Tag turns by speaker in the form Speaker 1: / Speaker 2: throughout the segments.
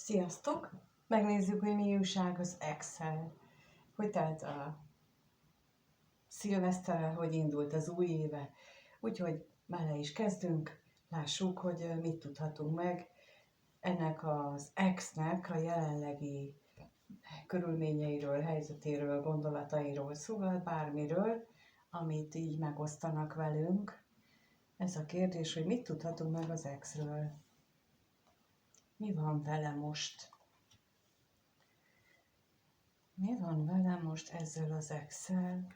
Speaker 1: Sziasztok! Megnézzük, hogy mi újság az Excel. Hogy telt a szilveszterrel, hogy indult az új éve. Úgyhogy bele is kezdünk. Lássuk, hogy mit tudhatunk meg ennek az X-nek a jelenlegi körülményeiről, helyzetéről, gondolatairól, szóval bármiről, amit így megosztanak velünk. Ez a kérdés, hogy mit tudhatunk meg az X-ről. Mi van vele most? Mi van velem most ezzel az Excel?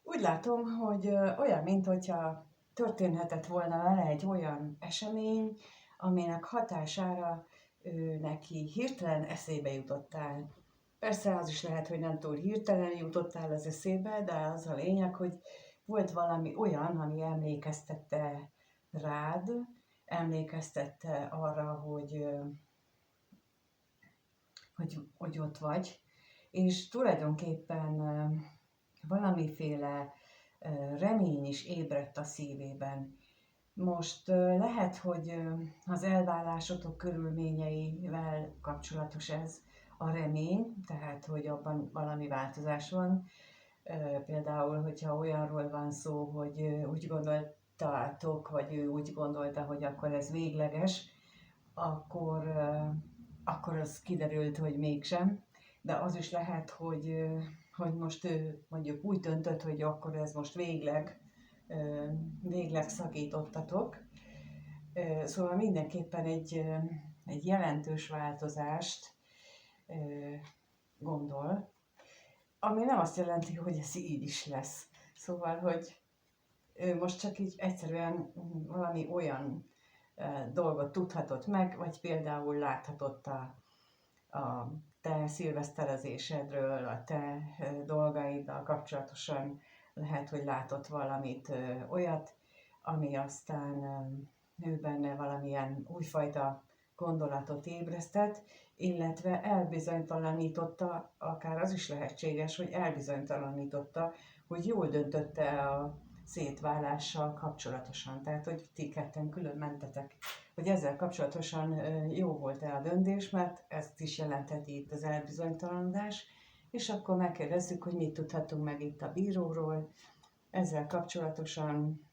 Speaker 1: Úgy látom, hogy olyan, mint hogyha történhetett volna vele egy olyan esemény, aminek hatására neki hirtelen eszébe jutottál. Persze az is lehet, hogy nem túl hirtelen jutottál az eszébe, de az a lényeg, hogy volt valami olyan, ami emlékeztette rád, emlékeztette arra, hogy ott vagy, és tulajdonképpen valamiféle remény is ébredt a szívében. Most lehet, hogy az elválásotok körülményeivel kapcsolatos ez a remény, tehát hogy abban valami változás van. Például, hogyha olyanról van szó, hogy úgy gondoltátok, vagy ő úgy gondolta, hogy akkor ez végleges, akkor az kiderült, hogy mégsem. De az is lehet, hogy most ő mondjuk úgy döntött, hogy akkor ez most végleg szakítottatok. Szóval mindenképpen egy jelentős változást gondol, ami nem azt jelenti, hogy ez így is lesz. Szóval, hogy ő most csak így egyszerűen valami olyan dolgot tudhatott meg, vagy például láthatott a te szilveszterezésedről, a te dolgaiddal kapcsolatosan lehet, hogy látott valamit olyat, ami aztán ő benne valamilyen újfajta gondolatot ébresztett, illetve elbizonytalanította, akár az is lehetséges, hogy elbizonytalanította, hogy jól döntötte a szétválással kapcsolatosan. Tehát, hogy ti ketten külön mentetek, hogy ezzel kapcsolatosan jó volt-e a döntés, mert ezt is jelentheti itt az elbizonytalanodás, és akkor megkérdezzük, hogy mit tudhatunk meg itt a bíróról, ezzel kapcsolatosan,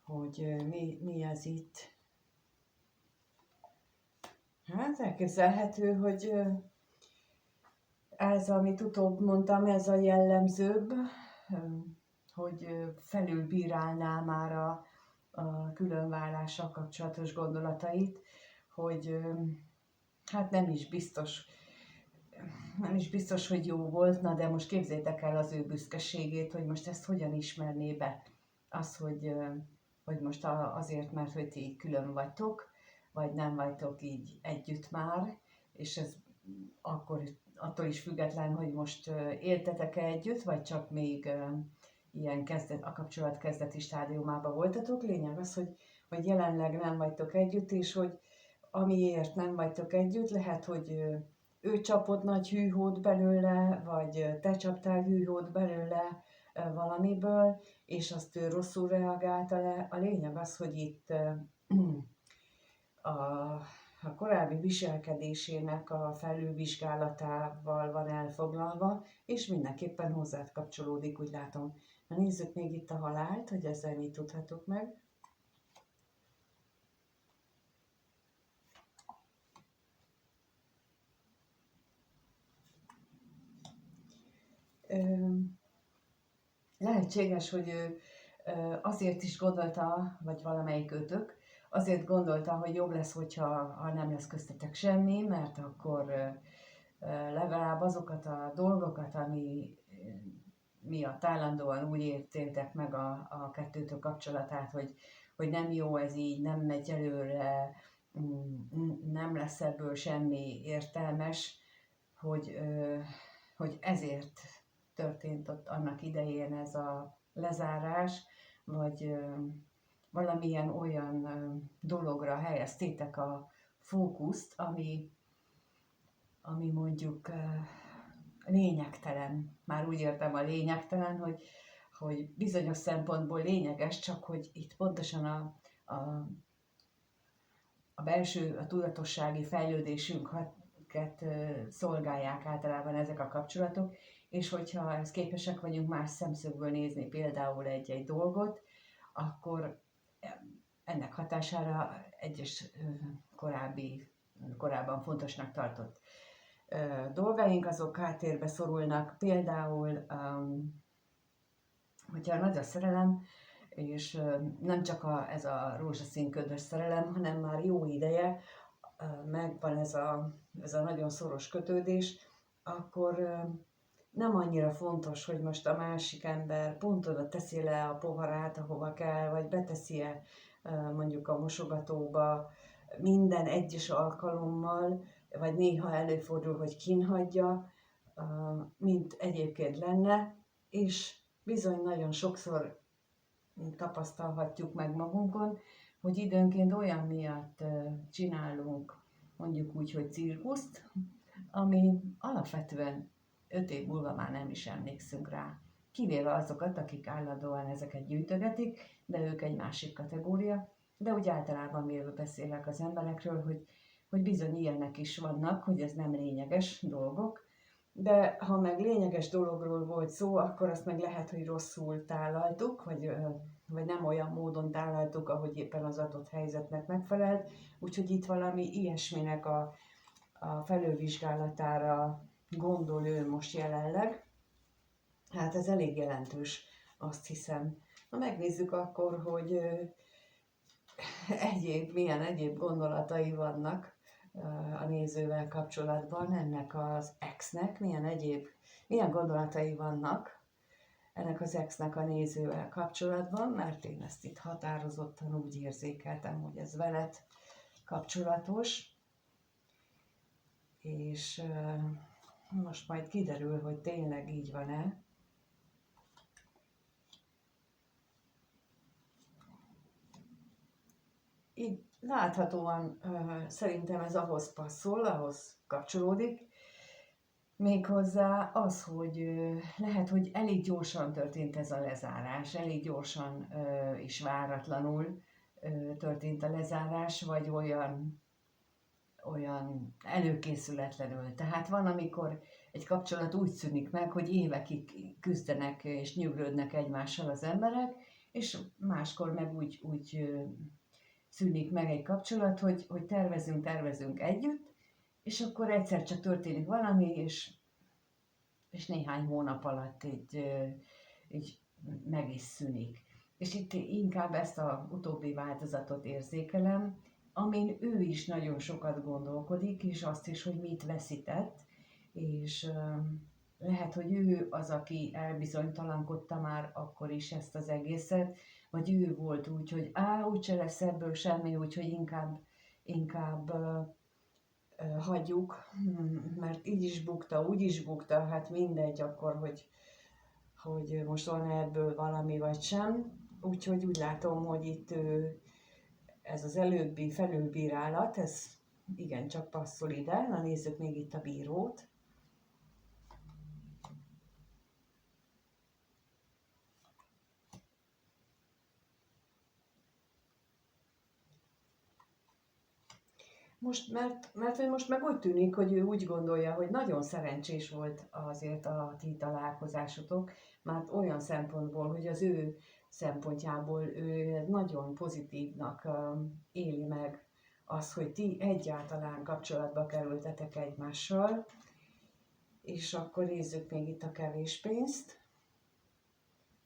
Speaker 1: hogy mi ez itt. Hát elképzelhető, hogy ez, amit utóbb mondtam, ez a jellemzőbb, hogy felülbírálná már a különválással kapcsolatos gondolatait, hogy hát nem is biztos, hogy jó volt, na de most képzétek el az ő büszkeségét, hogy most ezt hogyan ismerné be. Az, hogy most azért, mert hogy ti külön vagytok, vagy nem vagytok így együtt már, és ez akkor attól is független, hogy most éltetek-e együtt, vagy csak még ilyen a kapcsolat kezdeti stádiumában voltatok. Lényeg az, hogy jelenleg nem vagytok együtt, és hogy amiért nem vagytok együtt, lehet, hogy ő csapott nagy hűhót belőle, vagy te csaptál hűhót belőle valamiből, és azt ő rosszul reagálta le. A lényeg az, hogy itt a korábbi viselkedésének a felülvizsgálatával van elfoglalva, és mindenképpen hozzád kapcsolódik, úgy látom. Na nézzük még itt a halált, hogy ezzel mit tudhatok meg. Lehetséges, hogy ő azért is gondolta, vagy valamelyik őtök, azért gondolta, hogy jobb lesz, ha nem lesz köztetek semmi, mert akkor legalább azokat a dolgokat, ami miatt állandóan úgy értétek meg a kettőtök kapcsolatát, hogy nem jó ez így, nem megy előre, nem lesz ebből semmi értelmes, hogy ezért történt ott annak idején ez a lezárás, vagy valamilyen olyan dologra helyeztétek a fókuszt, ami mondjuk lényegtelen. Már úgy értem a lényegtelen, hogy bizonyos szempontból lényeges, csak hogy itt pontosan a belső, a tudatossági fejlődésünket szolgálják általában ezek a kapcsolatok, és hogyha ezt képesek vagyunk más szemszögből nézni például egy dolgot, akkor ennek hatására egyes korábban fontosnak tartott dolgaink, azok háttérbe szorulnak. Például, hogyha nagy a szerelem, és nem csak ez a rózsaszín ködös szerelem, hanem már jó ideje megvan ez a nagyon szoros kötődés, akkor nem annyira fontos, hogy most a másik ember pont oda teszi le a poharát, ahova kell, vagy beteszi-e mondjuk a mosogatóba minden egyes alkalommal, vagy néha előfordul, hogy kínhagyja, mint egyébként lenne, és bizony nagyon sokszor tapasztalhatjuk meg magunkon, hogy időnként olyan miatt csinálunk, mondjuk úgy, hogy cirkuszt, ami alapvetően 5 év múlva már nem is emlékszünk rá. Kivéve azokat, akik állandóan ezeket gyűjtögetik, de ők egy másik kategória. De úgy általában mérve beszélek az emberekről, hogy bizony ilyenek is vannak, hogy ez nem lényeges dolgok, de ha meg lényeges dologról volt szó, akkor azt meg lehet, hogy rosszul tálaltuk, vagy nem olyan módon tálaltuk, ahogy éppen az adott helyzetnek megfelelt. Úgyhogy itt valami ilyesminek a felülvizsgálatára gondol ő most jelenleg. Hát ez elég jelentős, azt hiszem. Na megnézzük akkor, hogy milyen egyéb gondolatai vannak a nézővel kapcsolatban, ennek az ex-nek, milyen gondolatai vannak ennek az ex-nek a nézővel kapcsolatban, mert én ezt itt határozottan úgy érzékeltem, hogy ez veled kapcsolatos, és most majd kiderül, hogy tényleg így van-e. Így láthatóan szerintem ez ahhoz passzol, ahhoz kapcsolódik, méghozzá az, hogy lehet, hogy elég gyorsan történt ez a lezárás, elég gyorsan és váratlanul történt a lezárás, vagy olyan előkészületlenül. Tehát van, amikor egy kapcsolat úgy szűnik meg, hogy évekig küzdenek és nyűglődnek egymással az emberek, és máskor meg úgy szűnik meg egy kapcsolat, hogy tervezünk együtt, és akkor egyszer csak történik valami, és néhány hónap alatt így meg is szűnik. És itt inkább ezt a utóbbi változatot érzékelem, amin ő is nagyon sokat gondolkodik, és azt is, hogy mit veszített, és lehet, hogy ő az, aki elbizonytalankodta már akkor is ezt az egészet, vagy ő volt úgy, hogy úgyse lesz ebből semmi, úgyhogy inkább hagyjuk, mert így is bukta, úgy is bukta, hát mindegy akkor, hogy most van ebből valami vagy sem. Úgyhogy úgy látom, hogy itt ez az előbbi felülbírálat, ez igencsak passzol ide. Na nézzük még itt a bírót. Mert hogy most meg úgy tűnik, hogy ő úgy gondolja, hogy nagyon szerencsés volt azért a ti találkozásotok, mert olyan szempontból, hogy az ő szempontjából ő nagyon pozitívnak éli meg az, hogy ti egyáltalán kapcsolatba kerültetek egymással, és akkor nézzük még itt a kevés pénzt,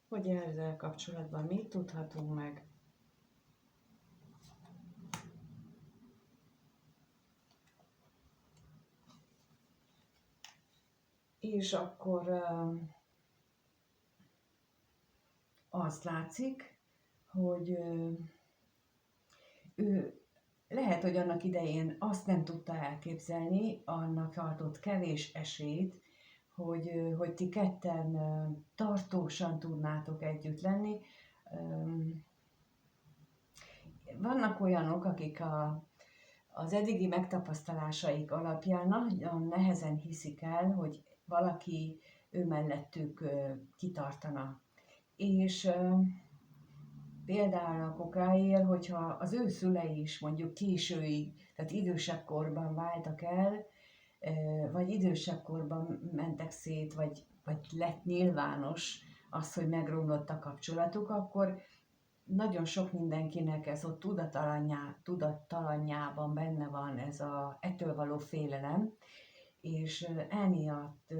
Speaker 1: hogy ezzel kapcsolatban mit tudhatunk meg. És akkor azt látszik, hogy ő lehet, hogy annak idején azt nem tudta elképzelni, annak tartott kevés esélyt, hogy ti ketten tartósan tudnátok együtt lenni. Vannak olyanok, akik az eddigi megtapasztalásaik alapján nagyon nehezen hiszik el, hogy valaki ő mellettük kitartana. És például a kokáért, hogyha az ő szülei is mondjuk későig, tehát idősebb korban váltak el, vagy idősebb korban mentek szét, vagy lett nyilvános az, hogy megromlott a kapcsolatuk, akkor nagyon sok mindenkinek ez ott tudattalanjában benne van ez ettől való félelem, és emiatt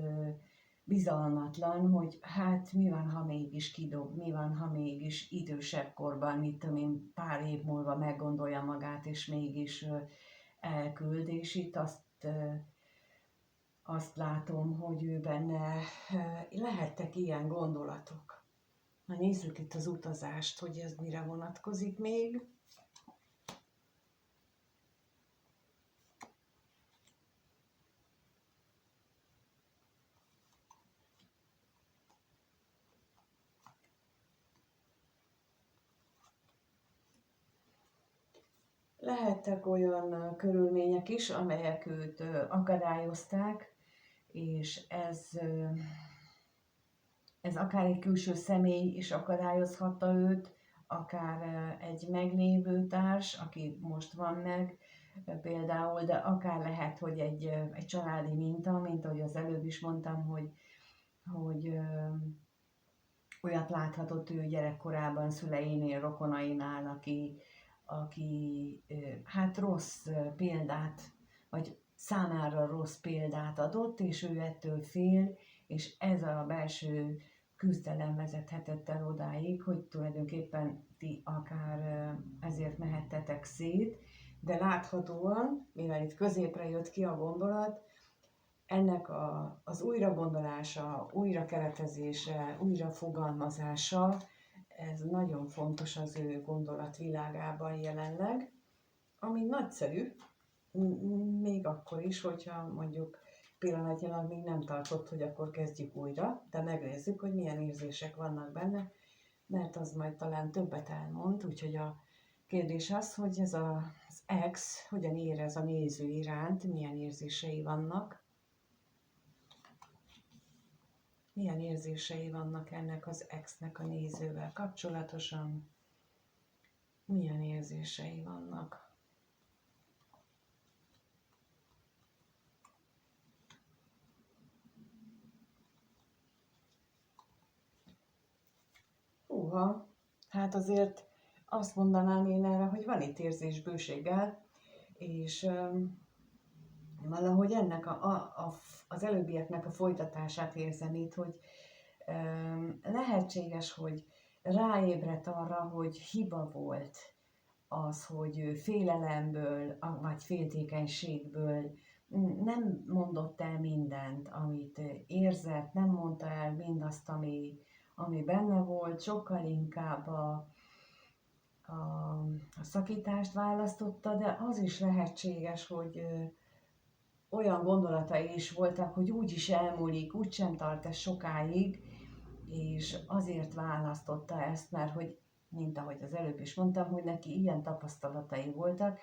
Speaker 1: bizalmatlan, hogy hát mi van, ha mégis kidob, mi van, ha mégis idősebb korban, mit tudom én, pár év múlva meggondolja magát, és mégis elküld, és itt azt látom, hogy ő benne lehettek ilyen gondolatok. Na nézzük itt az utazást, hogy ez mire vonatkozik még. Lehettek olyan körülmények is, amelyek őt akadályozták, és ez akár egy külső személy is akadályozhatta őt, akár egy meglévő társ, aki most van meg például, de akár lehet, hogy egy családi minta, mint ahogy az előbb is mondtam, hogy olyat láthatott ő gyerekkorában szüleinél, rokonainál, aki hát rossz példát, vagy számára rossz példát adott, és ő ettől fél, és ez a belső küzdelem vezethetett el odáig, hogy tulajdonképpen ti akár ezért mehettetek szét, de láthatóan, mivel itt középre jött ki a gondolat, ennek az újragondolása, újrakeretezése, újrafogalmazása, ez nagyon fontos az ő gondolatvilágában jelenleg, ami nagyszerű, még akkor is, hogyha mondjuk pillanatnyilag még nem tartott, hogy akkor kezdjük újra, de megnézzük, hogy milyen érzések vannak benne, mert az majd talán többet elmond, úgyhogy a kérdés az, hogy ez az ex hogyan érez a néző iránt, milyen érzései vannak. Milyen érzései vannak ennek az exnek a nézővel kapcsolatosan? Milyen érzései vannak? Húha, hát azért azt mondanám én erre, hogy van itt érzésbőséggel, és valahogy ennek az előbbieknek a folytatását érzem itt, hogy lehetséges, hogy ráébredt arra, hogy hiba volt az, hogy ő félelemből, vagy féltékenységből nem mondott el mindent, amit érzett, nem mondta el mindazt, ami benne volt, sokkal inkább a szakítást választotta, de az is lehetséges, hogy olyan gondolatai is voltak, hogy úgy is elmúlik, úgysem tart ez sokáig, és azért választotta ezt, mert hogy, mint ahogy az előbb is mondtam, hogy neki ilyen tapasztalatai voltak,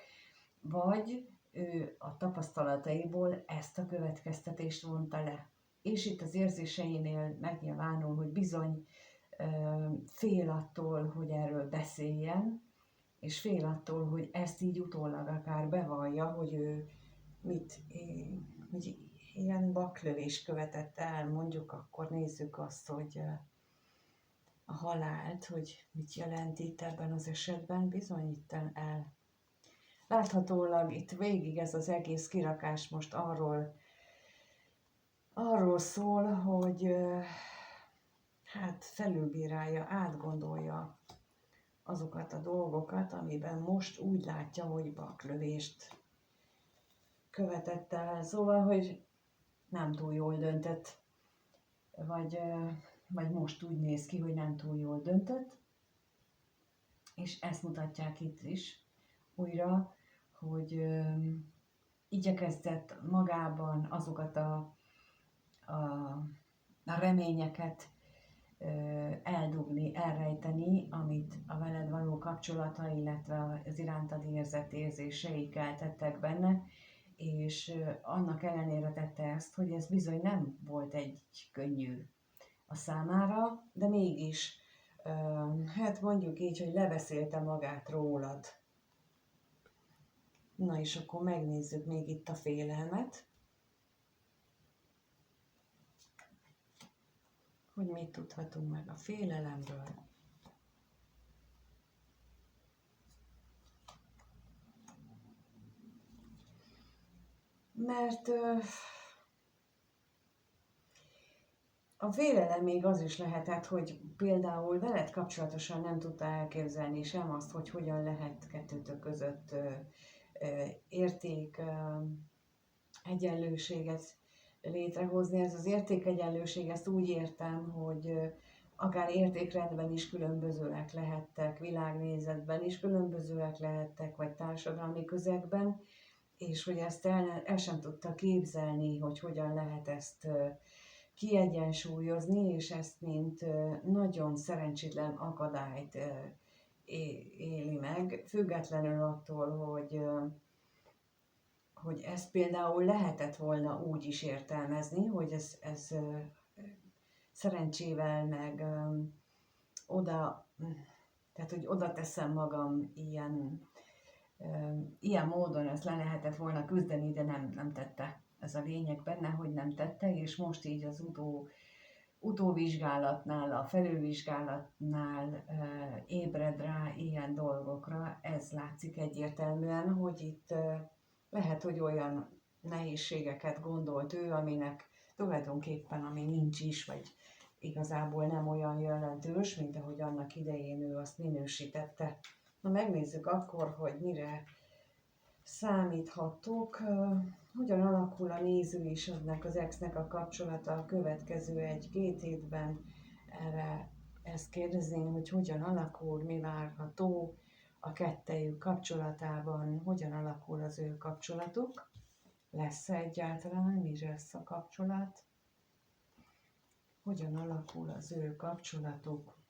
Speaker 1: vagy ő a tapasztalataiból ezt a következtetést vonta le. És itt az érzéseinél megnyilvánul, hogy bizony fél attól, hogy erről beszéljen, és fél attól, hogy ezt így utólag akár bevallja, hogy ő hogy ilyen baklövés követett el, mondjuk akkor nézzük azt, hogy a halált, hogy mit jelent itt ebben az esetben, bizony itt el. Láthatólag itt végig ez az egész kirakás most arról szól, hogy hát felülbírálja, átgondolja azokat a dolgokat, amiben most úgy látja, hogy baklövést követett el. Szóval, hogy nem túl jól döntött, vagy most úgy néz ki, hogy nem túl jól döntött, és ezt mutatják itt is újra, hogy igyekezett magában azokat a reményeket eldugni, elrejteni, amit a veled való kapcsolata, illetve az irántad érzett érzései keltettek benne, és annak ellenére tette ezt, hogy ez bizony nem volt egy könnyű a számára, de mégis, hát mondjuk így, hogy lebeszélte magát rólad. Na és akkor megnézzük még itt a félelmet, hogy mit tudhatunk meg a félelemről. Mert a félelem még az is lehetett, hogy például veled kapcsolatosan nem tudta elképzelni sem azt, hogy hogyan lehet kettőtök között érték egyenlőséget létrehozni. Ez az értékegyenlőség, ezt úgy értem, hogy akár értékrendben is különbözőek lehettek, világnézetben is különbözőek lehettek, vagy társadalmi közegben, és hogy ezt el sem tudta képzelni, hogy hogyan lehet ezt kiegyensúlyozni, és ezt mint nagyon szerencsétlen akadályt éli meg, függetlenül attól, hogy ezt például lehetett volna úgy is értelmezni, hogy ez szerencsével meg tehát hogy oda teszem magam ilyen módon, ezt le lehetett volna küzdeni, de nem tette. Ez a lényeg benne, hogy nem tette, és most így az utóvizsgálatnál, a felülvizsgálatnál ébred rá ilyen dolgokra. Ez látszik egyértelműen, hogy itt lehet, hogy olyan nehézségeket gondolt ő, aminek tulajdonképpen ami nincs is, vagy igazából nem olyan jelentős, mint ahogy annak idején ő azt minősítette. Na megnézzük akkor, hogy mire számíthatok, hogyan alakul a néző és annak az exnek a kapcsolata a következő 1-2 hétben. Erre ezt kérdezném, hogy hogyan alakul, mi várható a kettejük kapcsolatában, hogyan alakul az ő kapcsolatuk, lesz-e egyáltalán, mi lesz a kapcsolat, hogyan alakul az ő kapcsolatuk.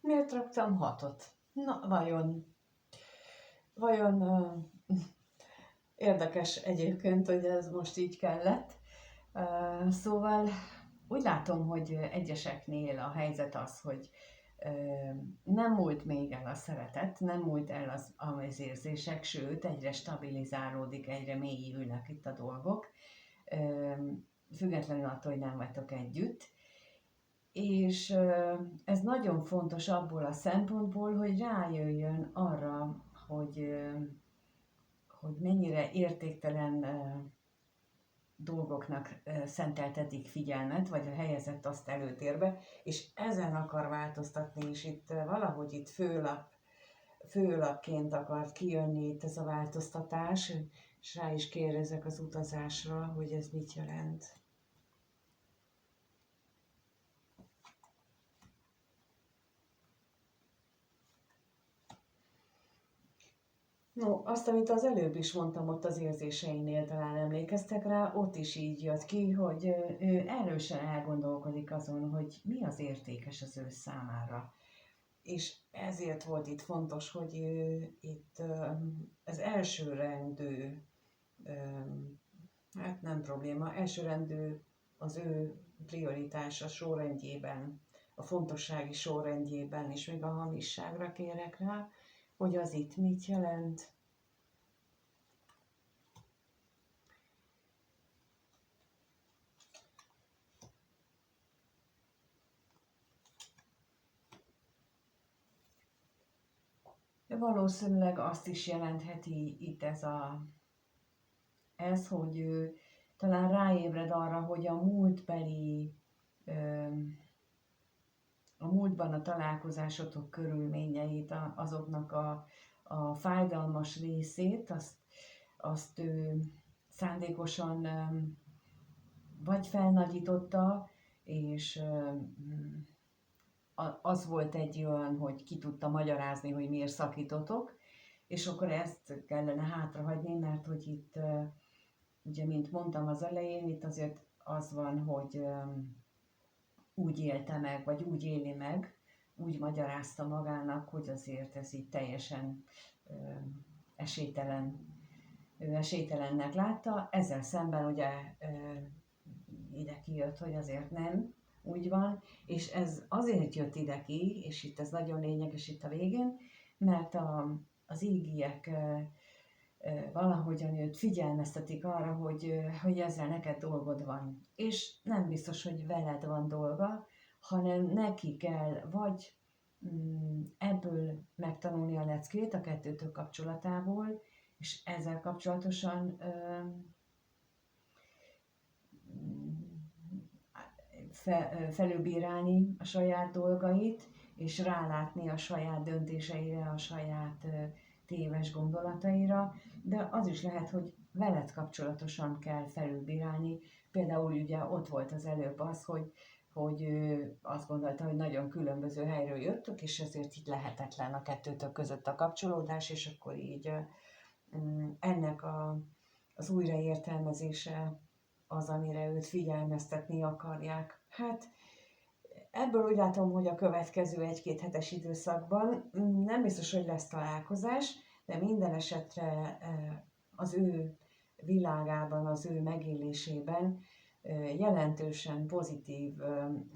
Speaker 1: Miért raktam 6-ot? Na, vajon érdekes egyébként, hogy ez most így kellett. Szóval úgy látom, hogy egyeseknél a helyzet az, hogy nem múlt még el a szeretet, nem múlt el az érzések, sőt, egyre stabilizálódik, egyre mélyülnek itt a dolgok, függetlenül attól, hogy nem vagytok együtt. És ez nagyon fontos abból a szempontból, hogy rájöjjön arra, hogy mennyire értéktelen dolgoknak szenteltetik figyelmet, vagy helyezett azt előtérbe, és ezen akar változtatni, és itt valahogy itt főlapként akart kijönni itt ez a változtatás, és rá is kérdezek az utazásra, hogy ez mit jelent. No, azt, amit az előbb is mondtam ott az érzéseinél, talán emlékeztek rá, ott is így jött ki, hogy ő erősen elgondolkodik azon, hogy mi az értékes az ő számára. És ezért volt itt fontos, hogy itt az elsőrendű, hát nem probléma, elsőrendű az ő prioritása sorrendjében, a fontossági sorrendjében, és még a hamisságra kérek rá, hogy az itt mit jelent. De valószínűleg azt is jelentheti itt ez, hogy ő talán ráébred arra, hogy a múltban a találkozásotok körülményeit, azoknak a fájdalmas részét, azt ő szándékosan vagy felnagyította, és az volt egy olyan, hogy ki tudta magyarázni, hogy miért szakítotok, és akkor ezt kellene hátrahagyni, mert hogy itt, ugye, mint mondtam az elején, itt azért az van, hogy úgy élte meg, vagy úgy éli meg, úgy magyarázta magának, hogy azért ez így teljesen esélytelen, ő esélytelennek látta. Ezzel szemben ugye ide kijött, hogy azért nem úgy van, és ez azért jött ide ki, és itt ez nagyon lényeges itt a végén, mert az ígiek valahogyan őt figyelmeztetik arra, hogy ezzel neked dolgod van. És nem biztos, hogy veled van dolga, hanem neki kell vagy ebből megtanulni a leckét a kettőtök kapcsolatából, és ezzel kapcsolatosan felülbírálni a saját dolgait, és rálátni a saját döntéseire, a saját téves gondolataira, de az is lehet, hogy veled kapcsolatosan kell felülbírálni. Például ugye ott volt az előbb az, hogy ő azt gondolta, hogy nagyon különböző helyről jöttök, és ezért így lehetetlen a kettőtök között a kapcsolódás, és akkor így ennek az újraértelmezése az, amire őt figyelmeztetni akarják. Hát ebből úgy látom, hogy a következő 1-2 hetes időszakban nem biztos, hogy lesz találkozás, de minden esetre az ő világában, az ő megélésében jelentősen pozitív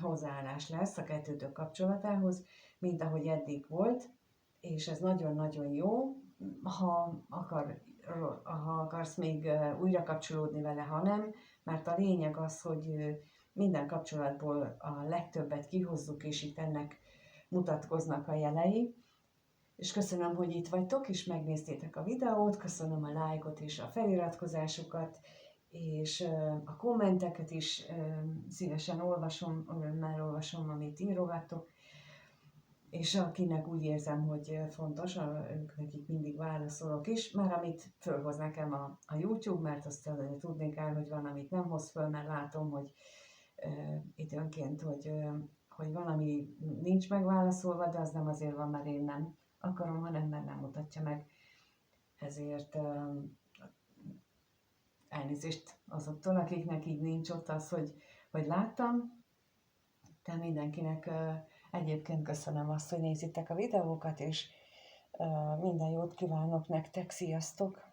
Speaker 1: hozzáállás lesz a kettőtök kapcsolatához, mint ahogy eddig volt, és ez nagyon-nagyon jó. Ha akarsz még újra kapcsolódni vele, ha nem, mert a lényeg az, hogy minden kapcsolatból a legtöbbet kihozzuk, és itt ennek mutatkoznak a jelei. És köszönöm, hogy itt vagytok, és megnéztétek a videót, köszönöm a lájkot és a feliratkozásukat, és a kommenteket is szívesen olvasom, örömmel olvasom, amit írogattok, és akinek úgy érzem, hogy fontos, nekik mindig válaszolok is, már amit fölhoz nekem a YouTube, mert azt tudni kell, hogy van, amit nem hoz föl, mert látom, hogy időnként, hogy valami nincs megválaszolva, de az nem azért van, mert én nem akarom, hanem mert nem mutatja meg. Ezért elnézést azoktól, akiknek így nincs ott az, hogy láttam. De mindenkinek egyébként köszönöm azt, hogy nézitek a videókat, és minden jót kívánok nektek, sziasztok!